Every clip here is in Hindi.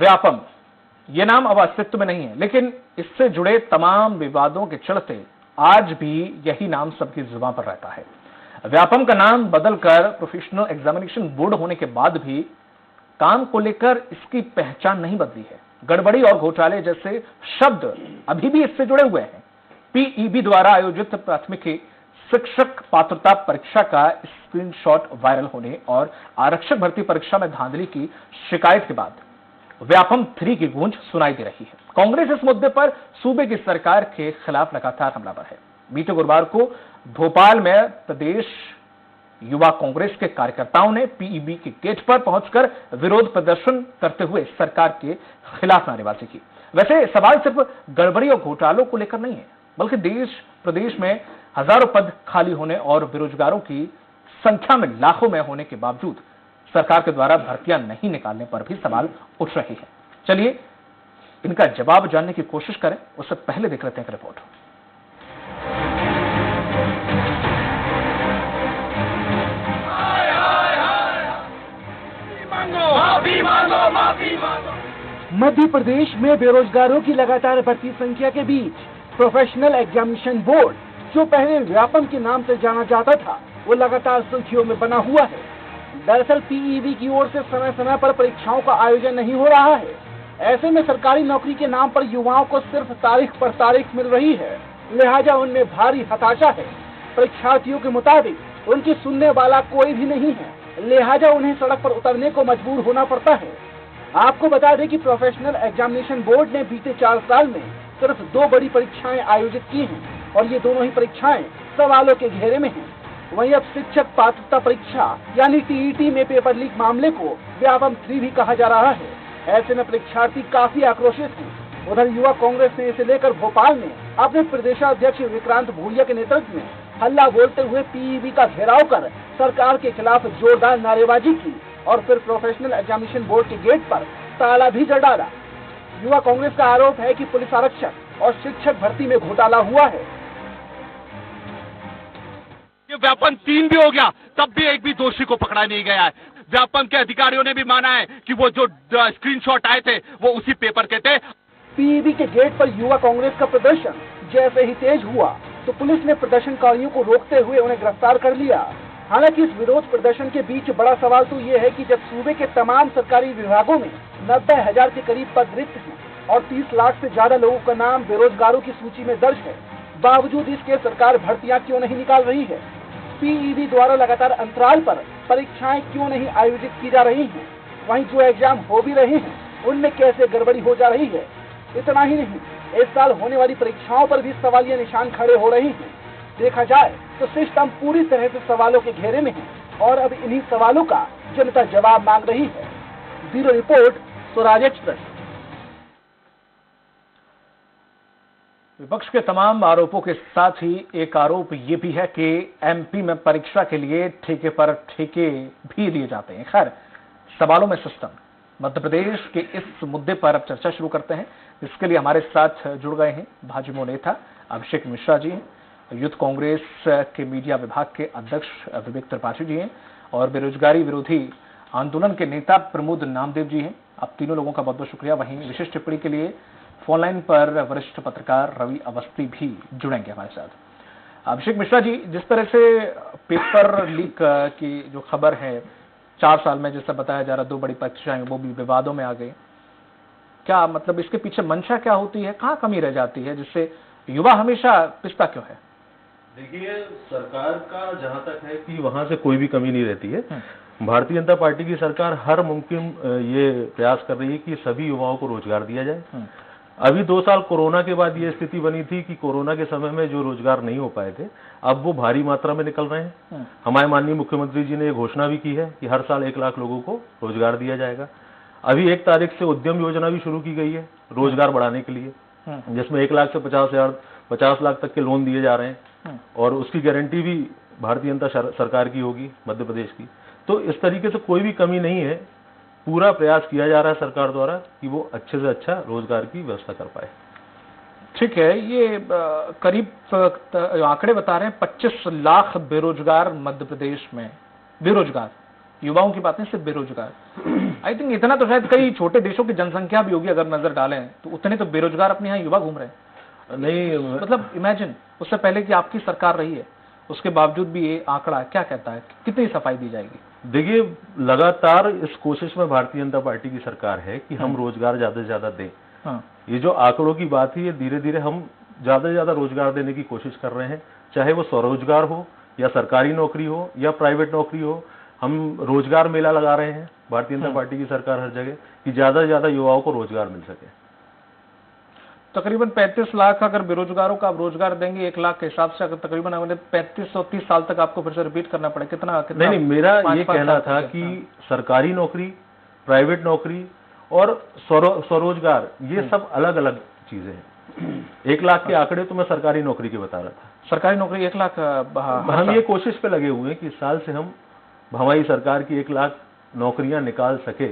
व्यापम ये नाम अब अस्तित्व में नहीं है, लेकिन इससे जुड़े तमाम विवादों के चलते आज भी यही नाम सबकी जुबान पर रहता है। व्यापम का नाम बदलकर प्रोफेशनल एग्जामिनेशन बोर्ड होने के बाद भी काम को लेकर इसकी पहचान नहीं बदली है। गड़बड़ी और घोटाले जैसे शब्द अभी भी इससे जुड़े हुए हैं। पीईबी द्वारा आयोजित प्राथमिक शिक्षक पात्रता परीक्षा का स्क्रीनशॉट वायरल होने और आरक्षक भर्ती परीक्षा में धांधली की शिकायत के बाद व्यापम 3 की गूंज सुनाई दे रही है। कांग्रेस इस मुद्दे पर सूबे की सरकार के खिलाफ लगातार हमलावर है। बीते गुरुवार को भोपाल में प्रदेश युवा कांग्रेस के कार्यकर्ताओं ने पीईबी के गेट पर पहुंचकर विरोध प्रदर्शन करते हुए सरकार के खिलाफ नारेबाजी की। वैसे सवाल सिर्फ गड़बड़ी और घोटालों को लेकर नहीं है, बल्कि देश प्रदेश में हजारों पद खाली होने और बेरोजगारों की संख्या में लाखों में होने के बावजूद सरकार के द्वारा भर्तियां नहीं निकालने पर भी सवाल उठ रहे हैं। चलिए इनका जवाब जानने की कोशिश करें, उससे पहले देख लेते हैं एक रिपोर्ट। मध्य प्रदेश में बेरोजगारों की लगातार बढ़ती संख्या के बीच प्रोफेशनल एग्जामिनेशन बोर्ड, जो पहले व्यापम के नाम से जाना जाता था, वो लगातार सुर्खियों में बना हुआ है। दरअसल पीईबी की ओर से समय समय पर परीक्षाओं का आयोजन नहीं हो रहा है। ऐसे में सरकारी नौकरी के नाम पर युवाओं को सिर्फ तारीख पर तारीख मिल रही है, लिहाजा उनमें भारी हताशा है। परीक्षार्थियों के मुताबिक उनकी सुनने वाला कोई भी नहीं है, लिहाजा उन्हें सड़क पर उतरने को मजबूर होना पड़ता है। आपको बता दें कि प्रोफेशनल एग्जामिनेशन बोर्ड ने बीते 4 साल में सिर्फ 2 बड़ी परीक्षाएं आयोजित की हैं और ये दोनों ही परीक्षाएं सवालों के घेरे में हैं। वहीं अब शिक्षक पात्रता परीक्षा यानी टीईटी में पेपर लीक मामले को व्यापम 3 भी कहा जा रहा है। ऐसे में परीक्षार्थी काफी आक्रोशित हैं। उधर युवा कांग्रेस ने इसे लेकर भोपाल में अपने प्रदेशाध्यक्ष विक्रांत भूरिया के नेतृत्व में हल्ला बोलते हुए पीईबी का घेराव कर सरकार के खिलाफ जोरदार नारेबाजी की और फिर प्रोफेशनल एग्जामिनेशन बोर्ड के गेट पर ताला भी जड़ डाला। युवा कांग्रेस का आरोप है कि पुलिस आरक्षक और शिक्षक भर्ती में घोटाला हुआ है। ये व्यापम 3 भी हो गया, तब भी एक भी दोषी को पकड़ा नहीं गया है। व्यापम के अधिकारियों ने भी माना है कि वो जो स्क्रीनशॉट आए थे वो उसी पेपर के थे। पीईबी के गेट पर युवा कांग्रेस का प्रदर्शन जैसे ही तेज हुआ तो पुलिस ने प्रदर्शनकारियों को रोकते हुए उन्हें गिरफ्तार कर लिया। हालांकि इस विरोध प्रदर्शन के बीच बड़ा सवाल तो ये है कि जब सूबे के तमाम सरकारी विभागों में 90,000 के करीब पद रिक्त हैं और 30 लाख से ज्यादा लोगों का नाम बेरोजगारों की सूची में दर्ज है, बावजूद इसके सरकार भर्तियां क्यों नहीं निकाल रही है? पीईबी द्वारा लगातार अंतराल पर परीक्षाएं क्यों नहीं आयोजित की जा रही हैं? वहीं जो एग्जाम हो भी रहे हैं उनमें कैसे गड़बड़ी हो जा रही है? इतना ही नहीं, इस साल होने वाली परीक्षाओं पर भी सवालिया निशान खड़े हो रहे हैं। देखा जाए तो सिस्टम पूरी तरह से सवालों के घेरे में है और अब इन्हीं सवालों का जनता जवाब मांग रही है। Bureau report, Swaraj express. विपक्ष के तमाम आरोपों के साथ ही एक आरोप ये भी है कि एमपी में परीक्षा के लिए ठेके पर ठेके भी लिए जाते हैं। खैर, सवालों में सिस्टम। मध्य प्रदेश के इस मुद्दे पर अब चर्चा शुरू करते हैं। इसके लिए हमारे साथ जुड़ गए हैं भाजपा नेता अभिषेक मिश्रा जी हैं, यूथ कांग्रेस के मीडिया विभाग के अध्यक्ष विवेक त्रिपाठी जी हैं और बेरोजगारी विरोधी आंदोलन के नेता प्रमोद नामदेव जी हैं। आप तीनों लोगों का बहुत बहुत शुक्रिया। वहीं विशेष टिप्पणी के लिए फोन लाइन पर वरिष्ठ पत्रकार रवि अवस्थी भी जुड़ेंगे हमारे साथ। अभिषेक मिश्रा जी, जिस तरह से पेपर लीक की जो खबर है, 4 साल में जैसा बताया जा रहा 2 बड़ी परीक्षाएं वो भी विवादों में आ गई, क्या मतलब इसके पीछे मंशा क्या होती है? कहाँ कमी रह जाती है जिससे युवा हमेशा पिछड़ा क्यों है? देखिए, सरकार का जहां तक है कि वहां से कोई भी कमी नहीं रहती है। भारतीय जनता पार्टी की सरकार हर मुमकिन ये प्रयास कर रही है कि सभी युवाओं को रोजगार दिया जाए। अभी 2 साल कोरोना के बाद ये स्थिति बनी थी कि कोरोना के समय में जो रोजगार नहीं हो पाए थे, अब वो भारी मात्रा में निकल रहे हैं। हमारे माननीय मुख्यमंत्री जी ने ये घोषणा भी की है कि हर साल 1 लाख लोगों को रोजगार दिया जाएगा। अभी 1 तारीख से उद्यम योजना भी शुरू की गई है रोजगार बढ़ाने के लिए, जिसमें 1 लाख से 50 लाख तक के लोन दिए जा रहे हैं और उसकी गारंटी भी भारतीय जनता सरकार की होगी, मध्य प्रदेश की। तो इस तरीके से कोई भी कमी नहीं है। पूरा प्रयास किया जा रहा है सरकार द्वारा कि वो अच्छे से अच्छा रोजगार की व्यवस्था कर पाए। ठीक है, ये करीब आंकड़े बता रहे हैं 25 लाख बेरोजगार मध्य प्रदेश में, बेरोजगार युवाओं की बात नहीं, सिर्फ बेरोजगार। आई थिंक इतना तो शायद कई छोटे देशों की जनसंख्या भी होगी अगर नजर डालें तो, उतने तो बेरोजगार अपने यहाँ युवा घूम रहे हैं। नहीं, मतलब इमेजिन उससे पहले कि आपकी सरकार रही है, उसके बावजूद भी ये आंकड़ा क्या कहता है, कितनी सफाई दी जाएगी? देखिए, लगातार इस कोशिश में भारतीय जनता पार्टी की सरकार है कि हम रोजगार ज्यादा से ज्यादा दें। हाँ। ये जो आंकड़ों की बात है, ये धीरे धीरे हम ज्यादा से ज्यादा रोजगार देने की कोशिश कर रहे हैं, चाहे वो स्वरोजगार हो या सरकारी नौकरी हो या प्राइवेट नौकरी हो। हम रोजगार मेला लगा रहे हैं, भारतीय जनता पार्टी की सरकार हर जगह, कि ज्यादा से ज्यादा युवाओं को रोजगार मिल सके। तकरीबन 35 लाख अगर बेरोजगारों का आप रोजगार देंगे 1 लाख के हिसाब से, अगर तकरीबन 35 और 30 साल तक आपको फिर से रिपीट करना पड़े, कितना नहीं, मेरा ये 5 कहना साल था तक कि सरकारी नौकरी, प्राइवेट नौकरी और स्वरोजगार, ये सब अलग अलग चीजें हैं। 1 लाख के आंकड़े तो मैं सरकारी नौकरी के बता रहा था। सरकारी नौकरी 1 लाख हम ये कोशिश पे लगे हुए हैं कि इस साल से हम हमारी सरकार की 1 लाख नौकरियां निकाल सके।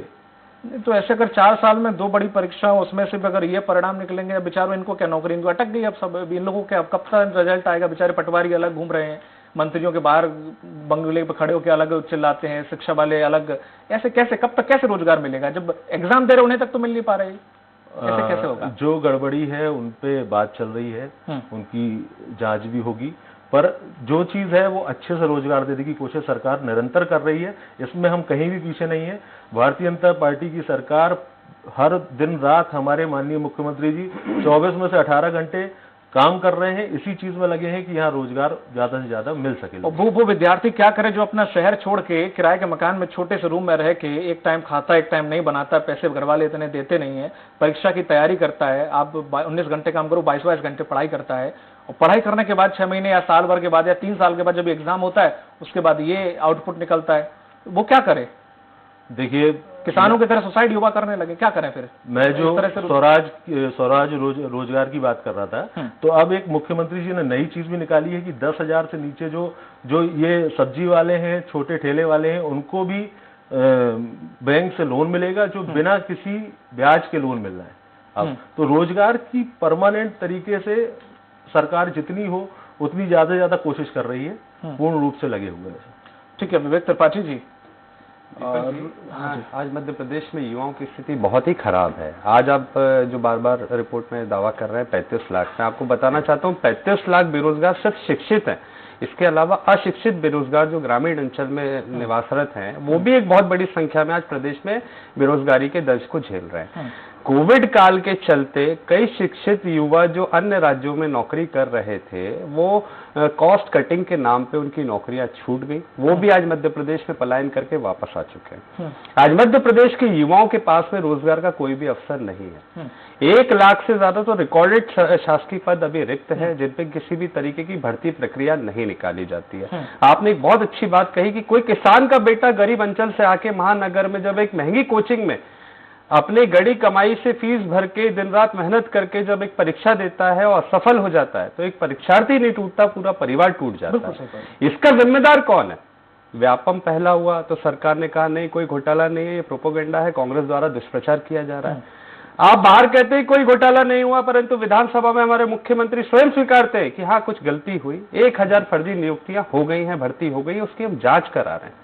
तो ऐसे अगर 4 साल में 2 बड़ी परीक्षा, उसमें से भी अगर ये परिणाम निकलेंगे, बेचारों इनको क्या नौकरी, इनको अटक गई अब सब, इन लोगों के अब कब तक रिजल्ट आएगा? बेचारे पटवारी अलग घूम रहे हैं, मंत्रियों के बाहर बंगले पे खड़े होकर अलग चिल्लाते हैं, शिक्षा वाले अलग, ऐसे कैसे, कब तक कैसे रोजगार मिलेगा? जब एग्जाम दे रहे उन्हें तक तो मिल नहीं पा रहे, ऐसे कैसे होगा? जो गड़बड़ी है उन पे बात चल रही है, उनकी जांच भी होगी, पर जो चीज है वो अच्छे से रोजगार देने की कोशिश सरकार निरंतर कर रही है। इसमें हम कहीं भी पीछे नहीं है। भारतीय जनता पार्टी की सरकार हर दिन रात, हमारे माननीय मुख्यमंत्री जी 24 में से 18 घंटे काम कर रहे हैं, इसी चीज में लगे हैं कि यहाँ रोजगार ज्यादा से ज्यादा मिल सके। और वो विद्यार्थी क्या करे जो अपना शहर छोड़ के किराए के मकान में छोटे से रूम में रह के एक टाइम खाता एक टाइम नहीं बनाता, पैसे घर वाले इतने देते नहीं है, परीक्षा की तैयारी करता है, आप 19 घंटे काम करो, 22 घंटे पढ़ाई करता है, और पढ़ाई करने के बाद 6 महीने या साल भर के बाद या 3 साल के बाद जब एग्जाम होता है, उसके बाद ये आउटपुट निकलता है, वो क्या करे? देखिए, किसानों की तरह सुसाइड युवा करने लगे, क्या करें फिर? मैं जो स्वराज रोजगार की बात कर रहा था, तो अब एक मुख्यमंत्री जी ने नई चीज भी निकाली है कि 10,000 से नीचे जो ये सब्जी वाले हैं, छोटे ठेले वाले हैं, उनको भी बैंक से लोन मिलेगा, जो बिना किसी ब्याज के लोन मिल रहा है। अब तो रोजगार की परमानेंट तरीके से सरकार जितनी हो उतनी ज्यादा से ज्यादा कोशिश कर रही है, पूर्ण रूप से लगे हुए हैं। ठीक है, विवेक त्रिपाठी जी। आज मध्य प्रदेश में युवाओं की स्थिति बहुत ही खराब है। आज आप जो बार बार रिपोर्ट में दावा कर रहे हैं 35 लाख, मैं आपको बताना चाहता हूँ 35 लाख बेरोजगार सिर्फ शिक्षित हैं। इसके अलावा अशिक्षित बेरोजगार जो ग्रामीण अंचल में निवासरत हैं, वो भी एक बहुत बड़ी संख्या में आज प्रदेश में बेरोजगारी के दर्ज को झेल रहे हैं। कोविड काल के चलते कई शिक्षित युवा जो अन्य राज्यों में नौकरी कर रहे थे, वो कॉस्ट कटिंग के नाम पे उनकी नौकरियां छूट गई, वो भी आज मध्य प्रदेश में पलायन करके वापस आ चुके हैं। आज मध्य प्रदेश के युवाओं के पास में रोजगार का कोई भी अवसर नहीं है। 1 लाख से ज्यादा तो रिकॉर्डेड शासकीय पद अभी रिक्त है, जिन पे किसी भी तरीके की भर्ती प्रक्रिया नहीं निकाली जाती है। आपने एक बहुत अच्छी बात कही कि कोई किसान का बेटा गरीब अंचल से आके महानगर में जब एक महंगी कोचिंग में अपनी गड़ी कमाई से फीस भर के दिन रात मेहनत करके जब एक परीक्षा देता है और सफल हो जाता है, तो एक परीक्षार्थी नहीं टूटता, पूरा परिवार टूट जाता है। इसका जिम्मेदार कौन है? व्यापम पहला हुआ तो सरकार ने कहा नहीं कोई घोटाला नहीं है, ये प्रोपोगेंडा है, कांग्रेस द्वारा दुष्प्रचार किया जा रहा है। आप बाहर कहते हैं कोई घोटाला नहीं हुआ, परंतु विधानसभा में हमारे मुख्यमंत्री स्वयं स्वीकारते हैं कि हाँ कुछ गलती हुई, 1000 फर्जी नियुक्तियां हो गई हैं, भर्ती हो गई, उसकी हम जांच करा रहे हैं।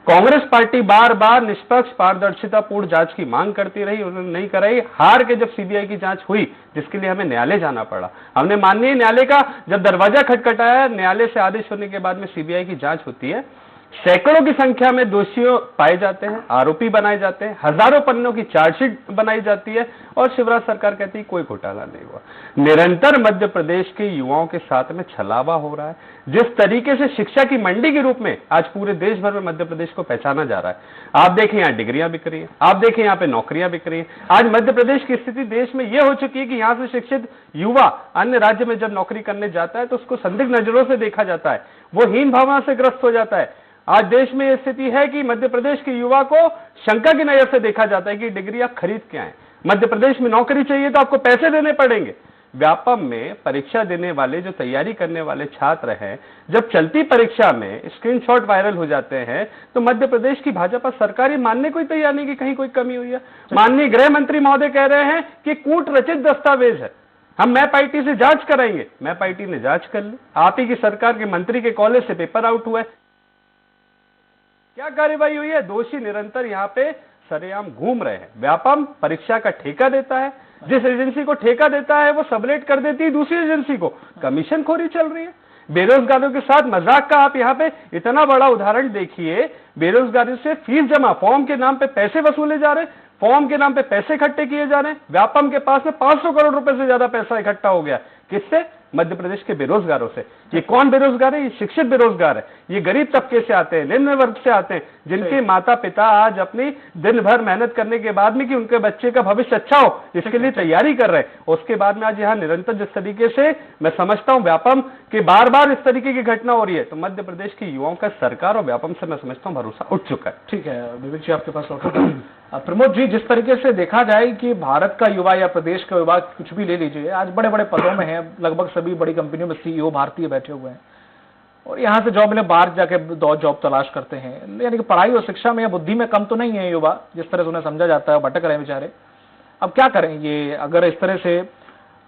कांग्रेस पार्टी बार बार निष्पक्ष पारदर्शितापूर्ण जांच की मांग करती रही, उन्होंने नहीं कराई। हार के जब सीबीआई की जांच हुई, जिसके लिए हमें न्यायालय जाना पड़ा, हमने माननीय न्यायालय का जब दरवाजा खटखटाया, न्यायालय से आदेश होने के बाद में सीबीआई की जांच होती है, सैकड़ों की संख्या में दोषियों पाए जाते हैं, आरोपी बनाए जाते हैं, हजारों पन्नों की चार्जशीट बनाई जाती है, और शिवराज सरकार कहती है कोई घोटाला नहीं हुआ। निरंतर मध्य प्रदेश के युवाओं के साथ में छलावा हो रहा है। जिस तरीके से शिक्षा की मंडी के रूप में आज पूरे देश भर में मध्य प्रदेश को पहचाना जा रहा है, आप देखें यहाँ डिग्रियां बिक रही है, आप देखें यहाँ पे नौकरियां बिक रही है। आज मध्य प्रदेश की स्थिति देश में यह हो चुकी है कि यहाँ से शिक्षित युवा अन्य राज्य में जब नौकरी करने जाता है तो उसको संदिग्ध नजरों से देखा जाता है, वो हीन भावना से ग्रस्त हो जाता है। आज देश में यह स्थिति है कि मध्य प्रदेश के युवा को शंका की नजर से देखा जाता है कि डिग्री आप खरीद के आए, मध्य प्रदेश में नौकरी चाहिए तो आपको पैसे देने पड़ेंगे। व्यापम में परीक्षा देने वाले जो तैयारी करने वाले छात्र हैं, जब चलती परीक्षा में स्क्रीनशॉट वायरल हो जाते हैं तो मध्य प्रदेश की भाजपा सरकार ये मानने को तैयार नहीं कि कहीं कोई कमी हुई है। माननीय गृह मंत्री महोदय कह रहे हैं कि कूट रचित दस्तावेज है, हम मैप से जांच कराएंगे। मैप ने जांच कर ली, आप ही की सरकार के मंत्री के कॉलेज से पेपर आउट हुआ है। क्या कार्यवाही हुई है? दोषी निरंतर यहाँ पे सरेआम घूम रहे हैं। व्यापम परीक्षा का ठेका देता है, जिस एजेंसी को ठेका देता है वो सबलेट कर देती है दूसरी एजेंसी को, कमीशन खोरी चल रही है। बेरोजगारों के साथ मजाक का आप यहाँ पे इतना बड़ा उदाहरण देखिए, बेरोजगारी से फीस जमा, फॉर्म के नाम पे पैसे वसूले जा रहे हैं, फॉर्म के नाम पे पैसे इकट्ठे किए जा रहे हैं। व्यापम के पास में 500 करोड़ रुपए से ज्यादा पैसा इकट्ठा हो गया। किससे? मध्य प्रदेश के बेरोजगारों से। ये कौन बेरोजगार है? ये शिक्षित बेरोजगार है। ये गरीब तबके से आते हैं, निम्न वर्ग से आते हैं, जिनके माता पिता आज अपनी दिन भर मेहनत करने के बाद में कि उनके बच्चे का भविष्य अच्छा हो इसके लिए तैयारी कर रहे हैं। उसके बाद में आज यहाँ निरंतर जिस तरीके से मैं समझता हूँ व्यापम के बार बार इस तरीके की घटना हो रही है, तो मध्य प्रदेश के युवाओं का सरकार और व्यापम से मैं समझता हूँ भरोसा उठ चुका है। ठीक है विवेक जी, आपके पास लौटा। प्रमोद जी, जिस तरीके से देखा जाए कि भारत का युवा या प्रदेश का युवा कुछ भी ले लीजिए, आज बड़े बड़े पदों में है, लगभग सभी बड़ी कंपनियों में सीईओ भारतीय बैठे हुए हैं और यहाँ से जॉब मिले बाहर जाके जॉब तलाश करते हैं। यानी कि पढ़ाई और शिक्षा में या बुद्धि में कम तो नहीं है युवा, जिस तरह से उन्हें समझा जाता है, भटक रहे हैं बेचारे। अब क्या करें ये, अगर इस तरह से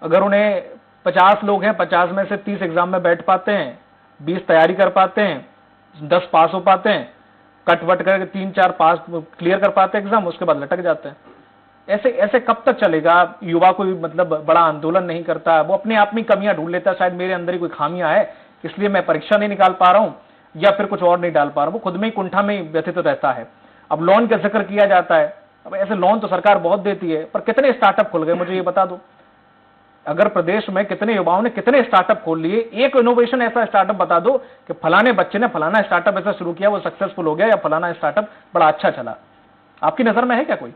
अगर उन्हें 50 लोग हैं, 50 में से 30 एग्जाम में बैठ पाते हैं, 20 तैयारी कर पाते हैं, 10 पास हो पाते हैं, कट वट करके 3-4 पास क्लियर कर पाते हैं एग्जाम, उसके बाद लटक जाते हैं। ऐसे ऐसे कब तक चलेगा? युवा कोई मतलब बड़ा आंदोलन नहीं करता, वो अपने आप में कमियां ढूंढ लेता है, शायद मेरे अंदर ही कोई खामियां है इसलिए मैं परीक्षा नहीं निकाल पा रहा हूं या फिर कुछ और नहीं डाल पा रहा हूं, वो खुद में ही कुंठा में व्यथित रहता है। अब लोन का जिक्र किया जाता है, अब ऐसे लोन तो सरकार बहुत देती है, पर कितने स्टार्टअप खुल गए मुझे ये बता दो। अगर प्रदेश में कितने युवाओं ने कितने स्टार्टअप खोल लिए, एक इनोवेशन ऐसा स्टार्टअप बता दो कि फलाने बच्चे ने फलाना स्टार्टअप ऐसा शुरू किया, वो सक्सेसफुल हो गया, या फलाना स्टार्टअप बड़ा अच्छा चला। आपकी नजर में है क्या कोई?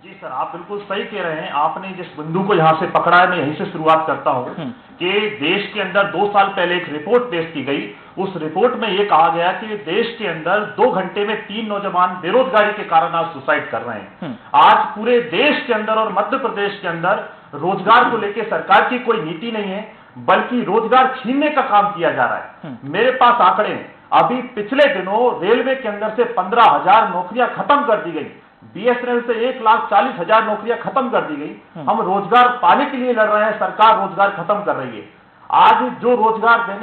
जी सर, आप बिल्कुल सही कह रहे हैं। आपने जिस बिंदु को यहाँ से पकड़ा है, मैं यहीं से शुरुआत करता हूँ कि देश के अंदर 2 साल पहले एक रिपोर्ट पेश की गई। उस रिपोर्ट में यह कहा गया कि देश के अंदर 2 घंटे में 3 नौजवान बेरोजगारी के कारण आज सुसाइड कर रहे हैं। आज पूरे देश के अंदर और मध्य प्रदेश के अंदर रोजगार को लेकर सरकार की कोई नीति नहीं है, बल्कि रोजगार छीनने का काम किया जा रहा है। मेरे पास आंकड़े हैं, अभी पिछले दिनों रेलवे के अंदर से 15,000 नौकरियां खत्म कर दी गई, बीएसएनएल से 1,40,000 नौकरियां खत्म कर दी गई। हम रोजगार पाने के लिए लड़ रहे हैं, सरकार रोजगार खत्म कर रही है। आज जो रोजगार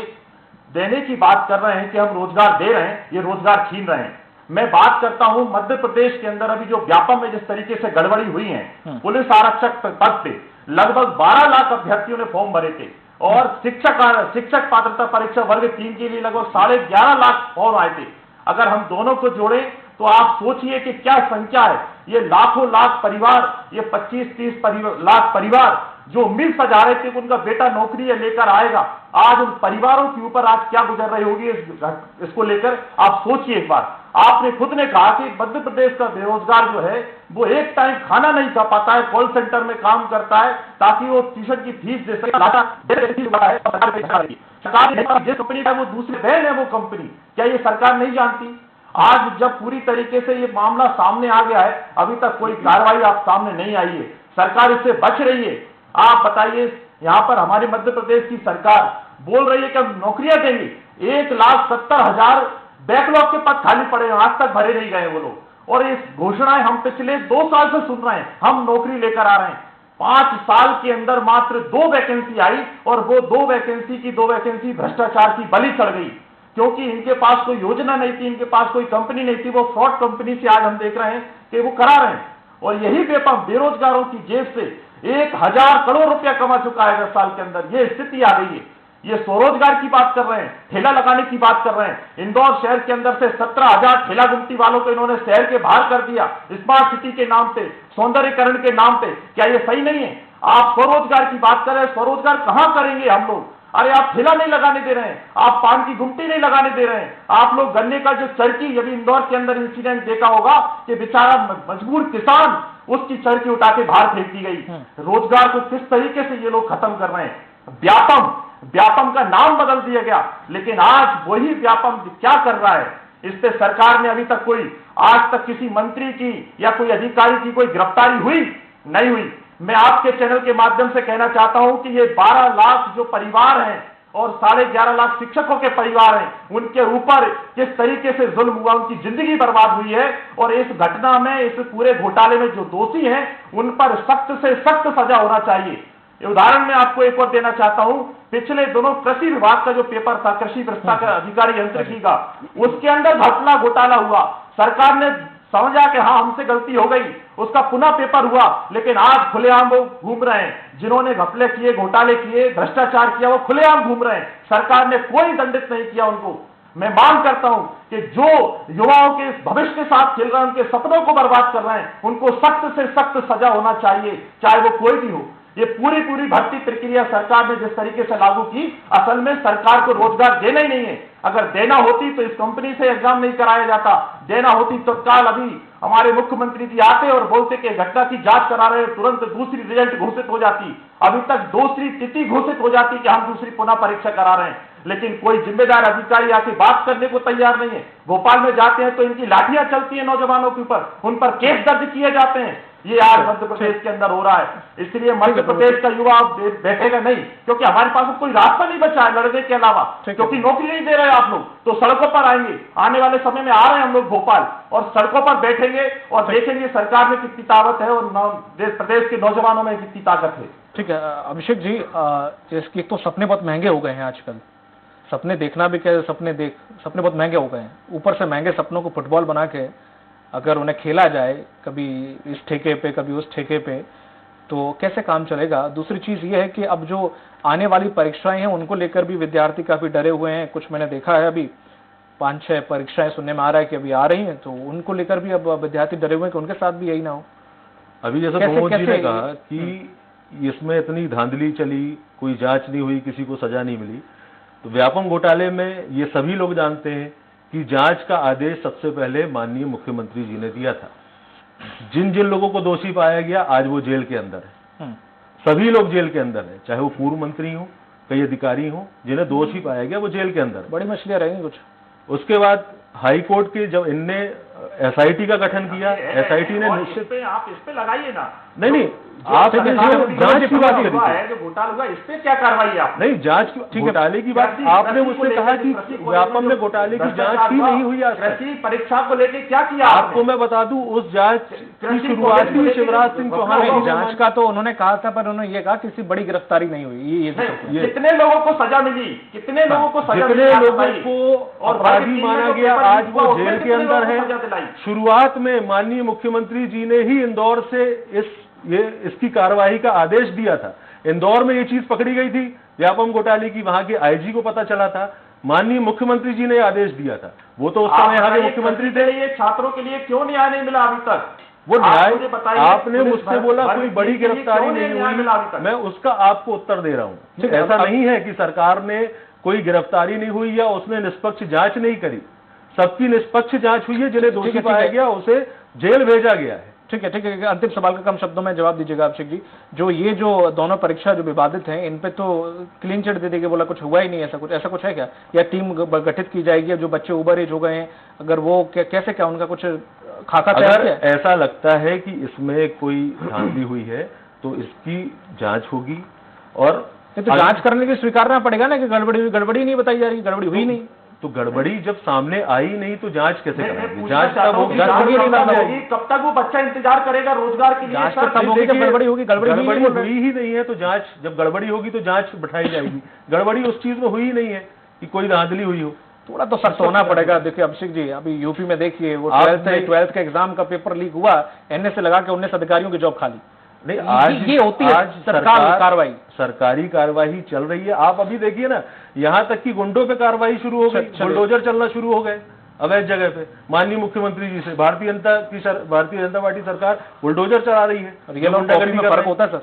देने की बात कर रहे हैं कि हम रोजगार दे रहे हैं, ये रोजगार छीन रहे हैं। मैं बात करता हूं मध्य प्रदेश के अंदर अभी जो व्यापम में जिस तरीके से गड़बड़ी हुई है, पुलिस आरक्षक पद पे लगभग 12 लाख अभ्यर्थियों ने फॉर्म भरे थे और शिक्षक पात्रता परीक्षा वर्ग 3 के लिए लगभग 11.5 लाख फॉर्म आए थे। अगर हम दोनों को जोड़े तो आप सोचिए कि क्या संख्या है। ये लाखों लाख परिवार, ये 25-30 लाख परिवार जो उम्मीद सजा रहे थे कि उनका बेटा नौकरी लेकर आएगा, आज उन परिवारों के ऊपर आज क्या गुजर रही होगी इसको लेकर आप सोचिए एक बार। आपने खुद ने कहा कि मध्य प्रदेश का बेरोजगार जो है वो एक टाइम खाना नहीं खा पाता है, कॉल सेंटर में काम करता है ताकि वो ट्यूशन की फीस दे सके। सरकार जिस कंपनी का वो दूसरी बहन है वो कंपनी, क्या ये सरकार नहीं जानती? आज जब पूरी तरीके से ये मामला सामने आ गया है, अभी तक कोई कार्रवाई आप सामने नहीं आई है, सरकार इससे बच रही है। आप बताइए, यहाँ पर हमारे मध्य प्रदेश की सरकार बोल रही है कि हम नौकरियां देंगे, 1,70,000 बैकलॉग के पद खाली पड़े हैं, आज तक भरे नहीं गए वो लोग। और इस घोषणाएं हम पिछले 2 साल से सुन रहे हैं, हम नौकरी लेकर आ रहे हैं। 5 साल के अंदर मात्र 2 वैकेंसी आई और वो 2 वैकेंसी भ्रष्टाचार की बलि चढ़ गई, क्योंकि इनके पास कोई योजना नहीं थी, इनके पास कोई कंपनी नहीं थी। वो फ्रॉड कंपनी से आज हम देख रहे हैं कि वो करा रहे हैं और यही बेरोजगारों की जेब से 1,000 करोड़ रुपया कमा चुका है 10 साल के अंदर। ये स्थिति आ गई है। ये स्वरोजगार की बात कर रहे हैं, ठेला लगाने की बात कर रहे हैं। इंदौर शहर के अंदर से 17,000 ठेला गुमटी वालों को इन्होंने शहर के बाहर कर दिया, स्मार्ट सिटी के नाम पे, सौंदर्यीकरण के नाम पे। क्या ये सही नहीं है? आप स्वरोजगार की बात कर रहे हैं, स्वरोजगार कहां करेंगे हम लोग? अरे आप ठेला नहीं लगाने दे रहे हैं, आप पान की गुमटी नहीं लगाने दे रहे हैं, आप लोग गन्ने का जो चरखी, अभी इंदौर के अंदर इंसिडेंट देखा होगा कि बेचारा मजबूर किसान, उसकी चरखी उठा के बाहर फेंक दी गई। रोजगार को किस तरीके से ये लोग खत्म कर रहे हैं। व्यापम का नाम बदल दिया गया, लेकिन आज वही व्यापम क्या कर रहा है, इस पे सरकार ने अभी तक आज तक किसी मंत्री की या कोई अधिकारी की कोई गिरफ्तारी हुई नहीं हुई। मैं आपके चैनल के माध्यम से कहना चाहता हूं कि ये 12 लाख जो परिवार हैं और 11.5 लाख शिक्षकों के परिवार हैं, उनके ऊपर किस तरीके से जुल्म हुआ, उनकी जिंदगी बर्बाद हुई है। और इस घटना में, इस पूरे घोटाले में जो दोषी हैं, उन पर सख्त से सख्त सजा होना चाहिए। ये उदाहरण मैं आपको एक और देना चाहता हूं। पिछले दोनों कृषि विभाग का जो पेपर था, कृषि भ्रष्टा का अधिकारी यंत्रिकी का, उसके अंदर घपला घोटाला हुआ। सरकार ने समझा कि हाँ हमसे गलती हो गई, उसका पुनः पेपर हुआ, लेकिन आज खुलेआम वो घूम रहे हैं। जिन्होंने घपले किए, घोटाले किए, भ्रष्टाचार किया, वो खुलेआम घूम रहे हैं। सरकार ने कोई दंडित नहीं किया उनको। मैं मांग करता हूं कि जो युवाओं के भविष्य के साथ खेल रहे हैं, उनके सपनों को बर्बाद कर रहे हैं, उनको सख्त से सख्त सजा होना चाहिए, चाहे वो कोई भी हो। ये पूरी भर्ती प्रक्रिया सरकार ने जिस तरीके से लागू की, असल में सरकार को रोजगार देना ही नहीं है। अगर देना होती तो इस कंपनी से एग्जाम नहीं कराया जाता। देना होती तो तत्काल अभी हमारे मुख्यमंत्री जी आते और बोलते कि घटना की जांच करा रहे, तुरंत दूसरी रिजल्ट घोषित हो जाती, अभी तक दूसरी तिथि घोषित हो जाती कि हम दूसरी पुनः परीक्षा करा रहे हैं। लेकिन कोई जिम्मेदार अधिकारी आके बात करने को तैयार नहीं है। भोपाल में जाते हैं तो इनकी लाठियां चलती हैं नौजवानों के ऊपर, उन पर केस दर्ज किए जाते हैं। ये आज मध्य प्रदेश के अंदर हो रहा है। इसलिए मध्य प्रदेश का युवा अब बैठेगा नहीं, क्योंकि हमारे पास कोई रास्ता नहीं बचा है लड़ने के अलावा, क्योंकि नौकरी नहीं दे रहे आप लोग, तो सड़कों पर आएंगे। आने वाले समय में आ रहे हैं हम लोग भोपाल, और सड़कों पर बैठेंगे और देखेंगे सरकार में कितनी ताकत है और प्रदेश के नौजवानों में कितनी ताकत है। ठीक है अभिषेक जी, इसकी तो सपने बहुत महंगे हो गए हैं आजकल। सपने देखना भी क्या, सपने बहुत महंगे हो गए हैं। ऊपर से महंगे सपनों को फुटबॉल बना के अगर उन्हें खेला जाए, कभी इस ठेके पे कभी उस ठेके पे, तो कैसे काम चलेगा। दूसरी चीज ये है कि अब जो आने वाली परीक्षाएं हैं उनको लेकर भी विद्यार्थी काफी डरे हुए हैं। कुछ मैंने देखा है, अभी 5-6 परीक्षाएं सुनने में आ रहा है कि अभी आ रही हैं, तो उनको लेकर भी अब विद्यार्थी डरे हुए हैं कि उनके साथ भी यही ना हो। अभी जैसे प्रमोद जी ने कहा कि इसमें इतनी धांधली चली, कोई जांच नहीं हुई, किसी को सजा नहीं मिली, तो व्यापम घोटाले में ये सभी लोग जानते हैं कि जांच का आदेश सबसे पहले माननीय मुख्यमंत्री जी ने दिया था। जिन जिन लोगों को दोषी पाया गया आज वो जेल के अंदर है, सभी लोग जेल के अंदर है, चाहे वो पूर्व मंत्री हो, कई अधिकारी हो, जिन्हें दोषी पाया गया वो जेल के अंदर। बड़ी मछलियां रहेंगी कुछ। उसके बाद हाई कोर्ट के जब इनने एसआईटी का गठन किया, एसआईटी ने निश्चित, आप इस पे लगाइए ना। नहीं आप जांच की बात करी है, जो घोटाला हुआ इस पे क्या कार्रवाई है आप? नहीं, जांच की घोटाले की बात आपने मुझसे कहा कि व्यापम में घोटाले की जांच ही नहीं हुई। आज कृषि परीक्षा को लेके क्या किया आपको मैं बता दूं, उस जांच की शुरुआत ही शिवराज सिंह चौहान जांच का तो उन्होंने कहा था, पर उन्होंने ये कहा किसी बड़ी गिरफ्तारी नहीं हुई। ये कितने लोगों को सजा मिली, कितने लोगों को सजा, कितने लोगों को अपराधी माना गया, आज वो जेल के अंदर है। शुरुआत में माननीय मुख्यमंत्री जी ने ही इंदौर से इसकी कार्रवाई का आदेश दिया था। इंदौर में ये चीज पकड़ी गई थी व्यापम घोटाले की, वहां के आईजी को पता चला था, माननीय मुख्यमंत्री जी ने आदेश दिया था। वो तो उस समय यहाँ के मुख्यमंत्री थे। ये छात्रों के लिए क्यों न्याय नहीं मिला अभी तक? वो न्याय आपने मुझसे बोला कोई बड़ी गिरफ्तारी नहीं हुई, मैं उसका आपको उत्तर दे रहा हूँ। ऐसा नहीं है कि सरकार ने कोई गिरफ्तारी नहीं हुई या उसने निष्पक्ष जांच नहीं करी। सबकी निष्पक्ष जांच हुई है, जिन्हें दोषी पाया गया उसे जेल भेजा गया है। ठीक है। अंतिम सवाल का कम शब्दों में जवाब दीजिएगा अभिषेक जी। जो दोनों परीक्षा जो विवादित हैं, इन पे तो क्लीन चिट दे देंगे, बोला कुछ हुआ ही नहीं, ऐसा कुछ है क्या? या टीम गठित की जाएगी? जो बच्चे ओवर एज हो गए हैं, अगर वो कैसे क्या उनका कुछ खाका तैयार किया? अगर ऐसा लगता है कि इसमें कोई धांधली हुई है तो इसकी जांच होगी। और तो जांच करने की स्वीकारना पड़ेगा ना कि गड़बड़ी नहीं बताई जा रही, गड़बड़ी हुई नहीं। तो गड़बड़ी जब सामने आई नहीं तो जांच कैसे करेंगे? जांच तब होगी, कब तक वो बच्चा इंतजार करेगा रोजगार के लिए? तब होगी जब गड़बड़ी होगी। गड़बड़ी हुई ही नहीं है तो जांच, जब गड़बड़ी होगी तो जांच बैठाई जाएगी। गड़बड़ी उस चीज में हुई ही नहीं है कि कोई धांधली हुई हो। थोड़ा तो सख्त होना पड़ेगा। देखिए अभिषेक जी, अभी यूपी में देखिए वो 12th का एग्जाम का पेपर लीक हुआ, एनए से लगा के 19 अधिकारियों की जॉब खाली। नहीं, आज ये होती है सरकारी कार्रवाई चल रही है। आप अभी देखिए ना, यहां तक कि गुंडों पे कार्रवाई शुरू हो गई, बुलडोजर चलना शुरू हो गए अवैध जगह पे। माननीय मुख्यमंत्री जी से भारतीय जनता पार्टी सरकार बुलडोजर चला रही है। रियल और कॉपी में फर्क होता है सर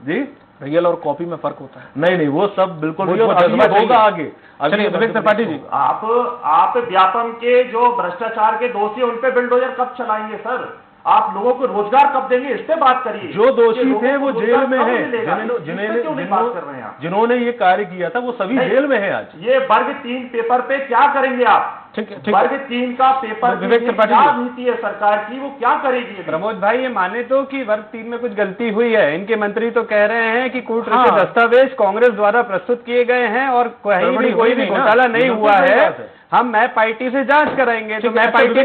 जी, रियल और कॉपी में फर्क होता है। नहीं, वो सब बिल्कुल होगा आगे। त्रिपाठी जी, आप व्यापम के जो भ्रष्टाचार के दोषी उन पे बुलडोजर कब चलाएंगे सर? आप लोगों को रोजगार कब देंगे, इस पे बात करिए। जो दोषी थे वो जेल में हैं, जिन्होंने ये कार्य किया था वो सभी जेल में हैं आज। ये वर्ग 3 पेपर पे क्या करेंगे आप? वर्ग 3 का पेपर क्या नीति है सरकार की, वो क्या करेगी? प्रमोद भाई, ये माने तो कि वर्ग 3 में कुछ गलती हुई है। इनके मंत्री तो कह रहे हैं कि कूटनीतिक दस्तावेज कांग्रेस द्वारा प्रस्तुत किए गए हैं और कहीं भी कोई भी घोटाला नहीं हुआ है। मैं पार्टी से जांच कराएंगे। तो मैं अच्छा, पार्टी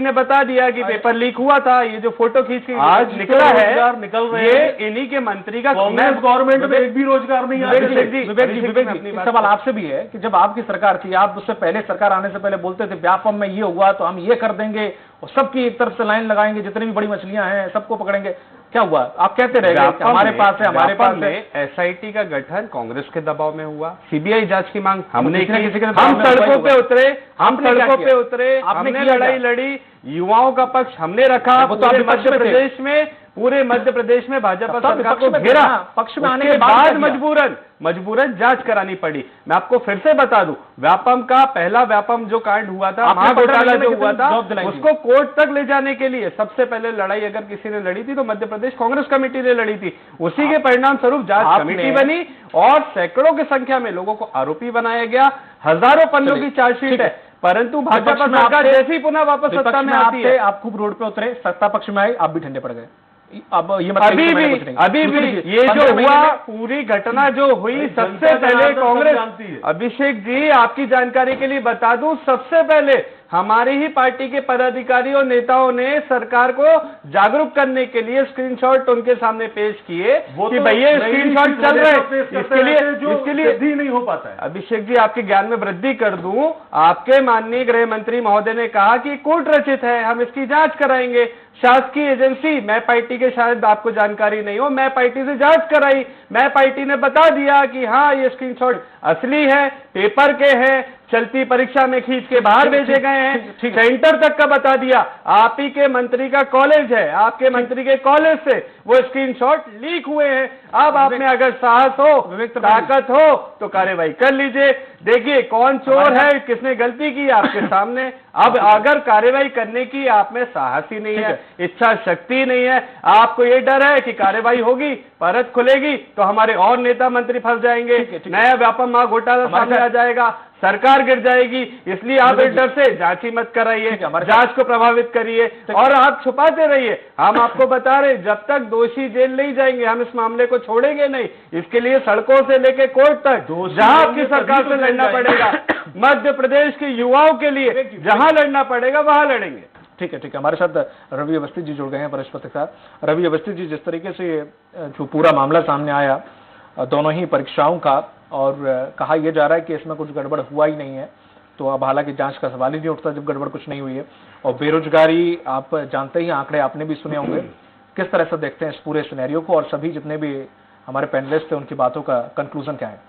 ने बता दिया कि पेपर लीक हुआ था। ये जो फोटो खींच के आज निकला रोजगार है निकल रहे ये हैं। इन्हीं के मंत्री का। कांग्रेस गवर्नमेंट में एक भी रोजगार नहीं आ विवेक रहा। जी, एक सवाल आपसे भी है कि जब आपकी सरकार थी, आप उससे पहले सरकार आने से पहले बोलते थे व्यापम में ये हुआ तो हम ये कर देंगे और सबकी एक तरफ से लाइन लगाएंगे, जितनी भी बड़ी मछलियां हैं सबको पकड़ेंगे। क्या हुआ? आप कहते रहे कि हमारे पास है, हमारे पास है। एसआईटी का गठन कांग्रेस के दबाव में हुआ, सीबीआई जांच की मांग हमने की, किसी के हम सड़कों पे उतरे, आपने हमने किया लड़ाई लड़ी, युवाओं का पक्ष हमने रखा। वो तो आप पूरे मध्य प्रदेश में भाजपा तब तो सरकार विपक्ष को में घेरा। था, पक्ष में आने उसके के बाद बाद क्या किया? मजबूरन जांच करानी पड़ी। मैं आपको फिर से बता दूं, व्यापम का पहला व्यापम जो कांड हुआ था, आपने महाघोटाला पटना जो में हुआ था, जॉब दिलाई थी। उसको कोर्ट तक ले जाने के लिए सबसे पहले लड़ाई अगर किसी ने लड़ी थी तो मध्य प्रदेश कांग्रेस कमेटी ने लड़ी थी। उसी के परिणाम स्वरूप जांच कमेटी बनी और सैकड़ों की संख्या में लोगों को आरोपी बनाया गया। हजारों पन्नों की चार्जशीट है, परंतु भाजपा सरकार जैसी पुनः वापस सत्ता में आती है, आप खूब रोड पे उतरे, सत्ता पक्ष में आए, आप भी ठंडे पड़ गए। अब ये मत अभी कहिए कि मैंने भी कुछ नहीं। अभी भी दूसरी चीज, ये जो 15 महीने हुआ, में- पूरी घटना जो हुई, सबसे जनता पहले जनार्दन सब कांग्रेस, जानती है। अभिषेक जी आपकी जानकारी के लिए बता दूं, सबसे पहले हमारी ही पार्टी के पदाधिकारियों और नेताओं ने सरकार को जागरूक करने के लिए स्क्रीनशॉट उनके सामने पेश किए कि भैया स्क्रीनशॉट चल रहे हैं। इसके लिए भी नहीं हो पाता है। अभिषेक जी आपके ज्ञान में वृद्धि कर दूं, आपके माननीय गृह मंत्री महोदय ने कहा कि कूट रचित है, हम इसकी जांच कराएंगे। शासकीय एजेंसी, मैं पार्टी के, शायद आपको जानकारी नहीं हो, मैं पार्टी से जांच कराई, मैं पार्टी ने बता दिया कि हाँ ये स्क्रीनशॉट असली है, पेपर के हैं, चलती परीक्षा में खींच के बाहर भेजे गए हैं, सेंटर तक का बता दिया। आप ही के मंत्री का कॉलेज है, आपके मंत्री के कॉलेज से वो स्क्रीनशॉट लीक हुए हैं। अब आप में अगर साहस हो, ताकत हो तो कार्रवाई कर लीजिए। देखिए कौन चोर है, किसने गलती की आपके सामने। अब अगर कार्रवाई करने की आप में साहस ही नहीं है, इच्छा शक्ति नहीं है, आपको ये डर है कि कार्रवाई होगी, परत खुलेगी तो हमारे और नेता मंत्री फंस जाएंगे, नया व्यापम महाघोटाला सामने आ जाएगा, सरकार गिर जाएगी, इसलिए आप इस डर से जांच ही मत कराइए, जांच को प्रभावित करिए और आप छुपाते रहिए। हम आपको बता रहे, जब तक दोषी जेल नहीं जाएंगे हम इस मामले को छोड़ेंगे नहीं। इसके लिए सड़कों से लेकर कोर्ट तक जहां आपकी सरकार से लड़ना पड़ेगा, मध्य प्रदेश के युवाओं के लिए जहां लड़ना पड़ेगा वहां लड़ेंगे। ठीक है। हमारे साथ रवि अवस्थी जी जुड़ गए हैं, वरिष्ठ पत्रकार। रवि अवस्थी जी, जिस तरीके से जो पूरा मामला सामने आया दोनों ही परीक्षाओं का, और कहा यह जा रहा है कि इसमें कुछ गड़बड़ हुआ ही नहीं है, तो अब हालांकि जांच का सवाल ही नहीं उठता जब गड़बड़ कुछ नहीं हुई है। और बेरोजगारी, आप जानते ही आंकड़े आपने भी सुने होंगे, किस तरह से देखते हैं इस पूरे सिनेरियो को, और सभी जितने भी हमारे पैनलिस्ट थे उनकी बातों का कंक्लूजन क्या है?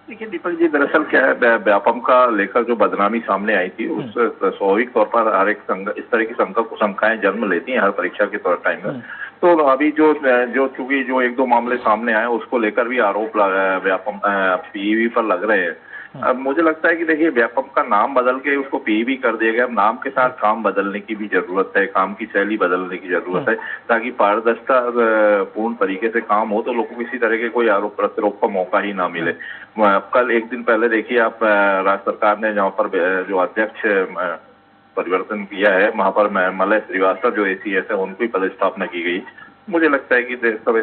देखिए दीपक जी, दरअसल क्या है, व्यापम का लेकर जो बदनामी सामने आई थी, उस स्वाभाविक तौर पर हर एक इस तरह की शंकाएं जन्म लेती हैं हर परीक्षा के टाइम में। तो अभी जो चूंकि जो एक दो मामले सामने आए उसको लेकर भी आरोप व्यापम पीईबी पर लग रहे हैं। अब मुझे लगता है कि देखिए व्यापम का नाम बदल के उसको पीईबी कर दिया गया। अब नाम के साथ काम बदलने की भी जरूरत है, काम की शैली बदलने की जरूरत है, ताकि पारदर्शिता पूर्ण तरीके से काम हो, तो लोगों को किसी तरह के कोई आरोप प्रत्यारोप का मौका ही ना मिले। कल एक दिन पहले देखिए आप, राज्य सरकार ने जहाँ पर जो अध्यक्ष परिवर्तन किया है, वहां पर मलय श्रीवास्तव जो एसीएस है उनको ही पदस्थापना की गई। मुझे लगता है कि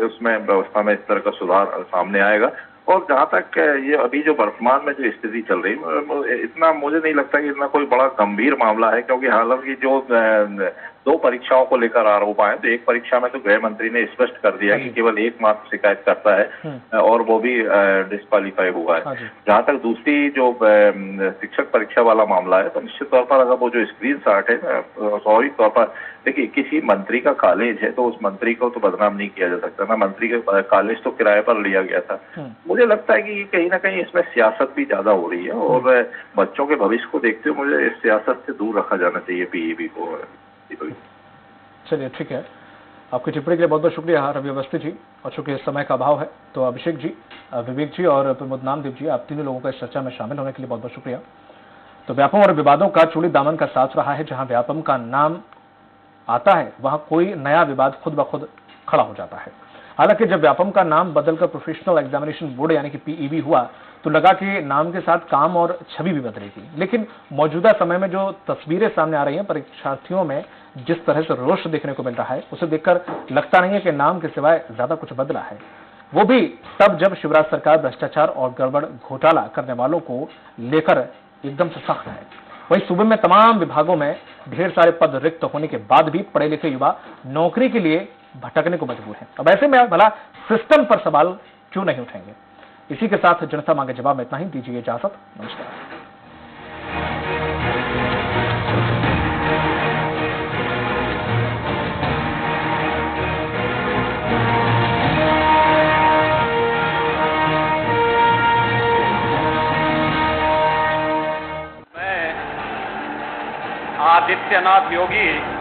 उसमें व्यवस्था में इस तरह का सुधार सामने आएगा। और जहाँ तक ये अभी जो वर्तमान में जो स्थिति चल रही, इतना मुझे नहीं लगता कि इतना कोई बड़ा गंभीर मामला है, क्योंकि हालांकि जो दो परीक्षाओं को लेकर आरोप आए, तो एक परीक्षा में तो गृह मंत्री ने स्पष्ट कर दिया कि केवल एक मात्र शिकायत करता है और वो भी डिस्क्वालीफाई हुआ है। जहाँ तक दूसरी जो शिक्षक परीक्षा वाला मामला है, तो निश्चित तौर पर अगर वो जो स्क्रीनशॉट है, स्वाभाविक तौर पर देखिए किसी मंत्री का कॉलेज है तो उस मंत्री को तो बदनाम नहीं किया जा सकता ना, मंत्री के कॉलेज तो किराए पर लिया गया था। मुझे लगता है कि कहीं ना कहीं इसमें सियासत भी ज्यादा हो रही है, और बच्चों के भविष्य को देखते हुए मुझे इस सियासत से दूर रखा जाना चाहिए पीईबी को। चलिए ठीक है, आपकी टिप्पणी के लिए बहुत बहुत शुक्रिया रवि अवस्थी जी। और चूंकि समय का अभाव है तो अभिषेक जी, विवेक जी और प्रमोद नामदेव जी, आप तीनों लोगों का इस चर्चा में शामिल होने के लिए बहुत बहुत शुक्रिया। तो व्यापम और विवादों का चूड़ी दामन का साथ रहा है, जहां व्यापम का नाम आता है वहां कोई नया विवाद खुद ब खुद खड़ा हो जाता है। हालांकि जब व्यापम का नाम बदलकर प्रोफेशनल एग्जामिनेशन बोर्ड यानी कि पीईबी हुआ, तो लगा कि नाम के साथ काम और छवि भी बदलेगी। लेकिन मौजूदा समय में जो तस्वीरें सामने आ रही हैं, परीक्षार्थियों में जिस तरह से रोष देखने को मिल रहा है, उसे देखकर लगता नहीं है कि नाम के सिवाय ज्यादा कुछ बदला है। वो भी तब जब शिवराज सरकार भ्रष्टाचार और गड़बड़ घोटाला करने वालों को लेकर एकदम से सख्त है। वहीं सूबे में तमाम विभागों में ढेर सारे पद रिक्त होने के बाद भी पढ़े लिखे युवा नौकरी के लिए भटकने को मजबूर हैं। अब ऐसे में भला सिस्टम पर सवाल क्यों नहीं उठेंगे? इसी के साथ जनता मांगे जवाब में इतना ही। दीजिए इजाजत, नमस्कार। आदित्यनाथ योगी